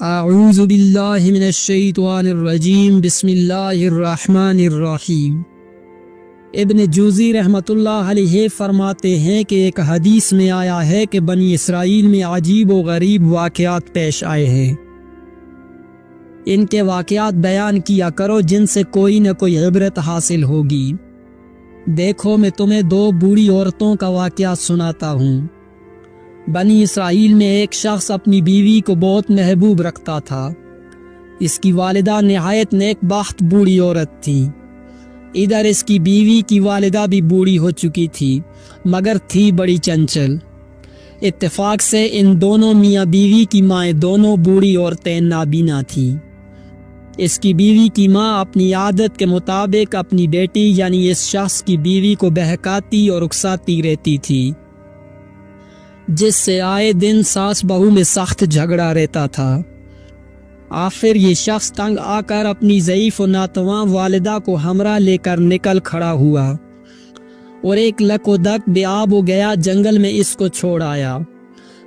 اعوذ باللہ من الشیطان الرجیم بسم اللہ الرحمن الرحیم۔ ابن جوزی رحمۃ اللہ علیہ فرماتے ہیں کہ ایک حدیث میں آیا ہے کہ بنی اسرائیل میں عجیب و غریب واقعات پیش آئے ہیں، ان کے واقعات بیان کیا کرو جن سے کوئی نہ کوئی عبرت حاصل ہوگی۔ دیکھو میں تمہیں دو بوڑھی عورتوں کا واقعہ سناتا ہوں۔ بنی اسرائیل میں ایک شخص اپنی بیوی کو بہت محبوب رکھتا تھا۔ اس کی والدہ نہایت نیک بخت بوڑھی عورت تھی۔ ادھر اس کی بیوی کی والدہ بھی بوڑھی ہو چکی تھی مگر تھی بڑی چنچل۔ اتفاق سے ان دونوں میاں بیوی کی مائیں دونوں بوڑھی عورتیں نابینا تھیں۔ اس کی بیوی کی ماں اپنی عادت کے مطابق اپنی بیٹی یعنی اس شخص کی بیوی کو بہکاتی اور اکساتی رہتی تھی، جس سے آئے دن ساس بہو میں سخت جھگڑا رہتا تھا۔ آخر یہ شخص تنگ آ کر اپنی ضعیف و ناتواں والدہ کو ہمراہ لے کر نکل کھڑا ہوا اور ایک لک و دک بے آب ہو گیا جنگل میں اس کو چھوڑ آیا،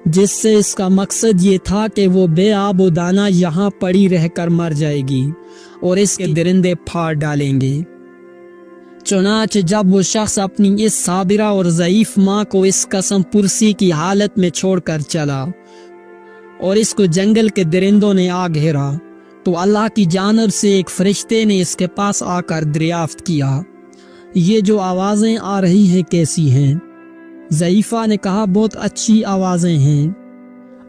جس سے اس کا مقصد یہ تھا کہ وہ بے آب و دانہ یہاں پڑی رہ کر مر جائے گی اور اس کے درندے پھاڑ ڈالیں گے۔ چنانچہ جب وہ شخص اپنی اس صابرہ اور ضعیف ماں کو اس قسم پرسی کی حالت میں چھوڑ کر چلا اور اس کو جنگل کے درندوں نے آ گھیرا، تو اللہ کی جانب سے ایک فرشتے نے اس کے پاس آ کر دریافت کیا، یہ جو آوازیں آ رہی ہیں کیسی ہیں؟ ضعیفہ نے کہا بہت اچھی آوازیں ہیں،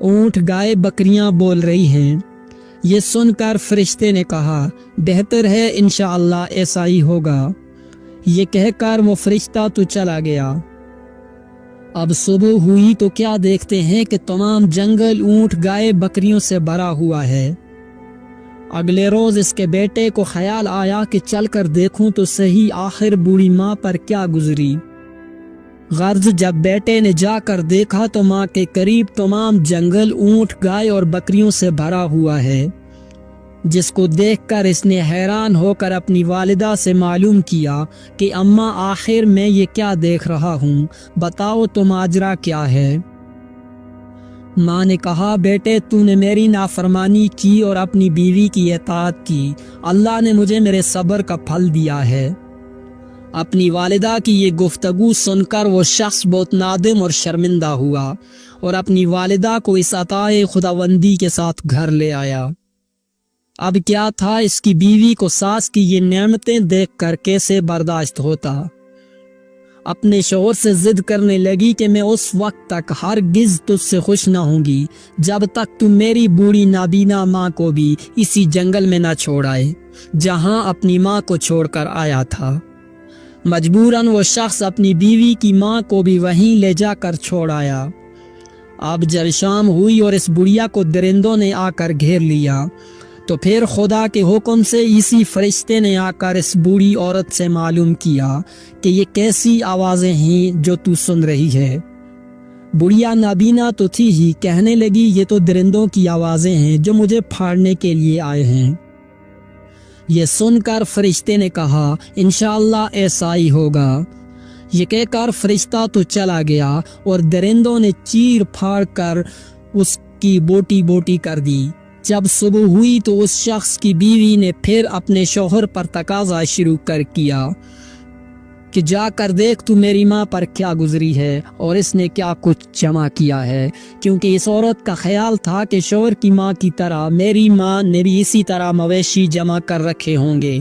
اونٹ گائے بکریاں بول رہی ہیں۔ یہ سن کر فرشتے نے کہا بہتر ہے انشاءاللہ ایسا ہی ہوگا۔ یہ کہہ کر وہ فرشتہ تو چلا گیا۔ اب صبح ہوئی تو کیا دیکھتے ہیں کہ تمام جنگل اونٹ گائے بکریوں سے بھرا ہوا ہے۔ اگلے روز اس کے بیٹے کو خیال آیا کہ چل کر دیکھوں تو صحیح آخر بوڑھی ماں پر کیا گزری۔ غرض جب بیٹے نے جا کر دیکھا تو ماں کے قریب تمام جنگل اونٹ گائے اور بکریوں سے بھرا ہوا ہے، جس کو دیکھ کر اس نے حیران ہو کر اپنی والدہ سے معلوم کیا کہ اماں آخر میں یہ کیا دیکھ رہا ہوں، بتاؤ تو ماجرا کیا ہے؟ ماں نے کہا بیٹے تو نے میری نافرمانی کی اور اپنی بیوی کی اطاعت کی، اللہ نے مجھے میرے صبر کا پھل دیا ہے۔ اپنی والدہ کی یہ گفتگو سن کر وہ شخص بہت نادم اور شرمندہ ہوا اور اپنی والدہ کو اس عطائے خداوندی کے ساتھ گھر لے آیا۔ اب کیا تھا اس کی بیوی کو ساس کی یہ نعمتیں دیکھ کر کیسے برداشت ہوتا؟ اپنے شوہر سے ضد کرنے لگی کہ میں اس وقت تک ہرگز تجھ سے خوش نہ ہوں گی جب تک تم میری بوڑھی نابینا ماں کو بھی اسی جنگل میں نہ چھوڑ آئے جہاں اپنی ماں کو چھوڑ کر آیا تھا۔ مجبوراً وہ شخص اپنی بیوی کی ماں کو بھی وہیں لے جا کر چھوڑ آیا۔ اب جب شام ہوئی اور اس بڑھیا کو درندوں نے آ کر گھیر لیا تو پھر خدا کے حکم سے اسی فرشتے نے آ کر اس بوڑھی عورت سے معلوم کیا کہ یہ کیسی آوازیں ہیں جو تو سن رہی ہے۔ بڑھیا نابینا تو تھی ہی، کہنے لگی یہ تو درندوں کی آوازیں ہیں جو مجھے پھاڑنے کے لیے آئے ہیں۔ یہ سن کر فرشتے نے کہا انشاءاللہ ایسا ہی ہوگا۔ یہ کہہ کر فرشتہ تو چلا گیا اور درندوں نے چیر پھاڑ کر اس کی بوٹی بوٹی کر دی۔ جب صبح ہوئی تو اس شخص کی بیوی نے پھر اپنے شوہر پر تقاضا شروع کر کیا کہ جا کر دیکھ تو میری ماں پر کیا گزری ہے اور اس نے کیا کچھ جمع کیا ہے، کیونکہ اس عورت کا خیال تھا کہ شوہر کی ماں کی طرح میری ماں نے بھی اسی طرح مویشی جمع کر رکھے ہوں گے۔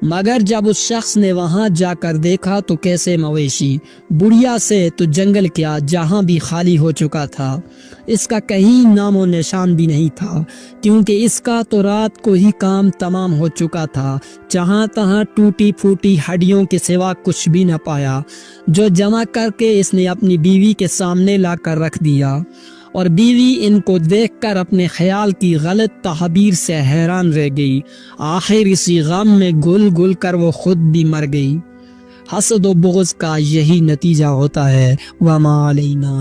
مگر جب اس شخص نے وہاں جا کر دیکھا تو کیسے مویشی، بڑھیا سے تو جنگل کیا جہاں بھی خالی ہو چکا تھا، اس کا کہیں نام و نشان بھی نہیں تھا، کیونکہ اس کا تو رات کو ہی کام تمام ہو چکا تھا۔ جہاں تہاں ٹوٹی پھوٹی ہڈیوں کے سوا کچھ بھی نہ پایا، جو جمع کر کے اس نے اپنی بیوی کے سامنے لا کر رکھ دیا، اور بیوی ان کو دیکھ کر اپنے خیال کی غلط تعبیر سے حیران رہ گئی۔ آخر اسی غم میں گل گل کر وہ خود بھی مر گئی۔ حسد و بغض کا یہی نتیجہ ہوتا ہے۔ وما علینا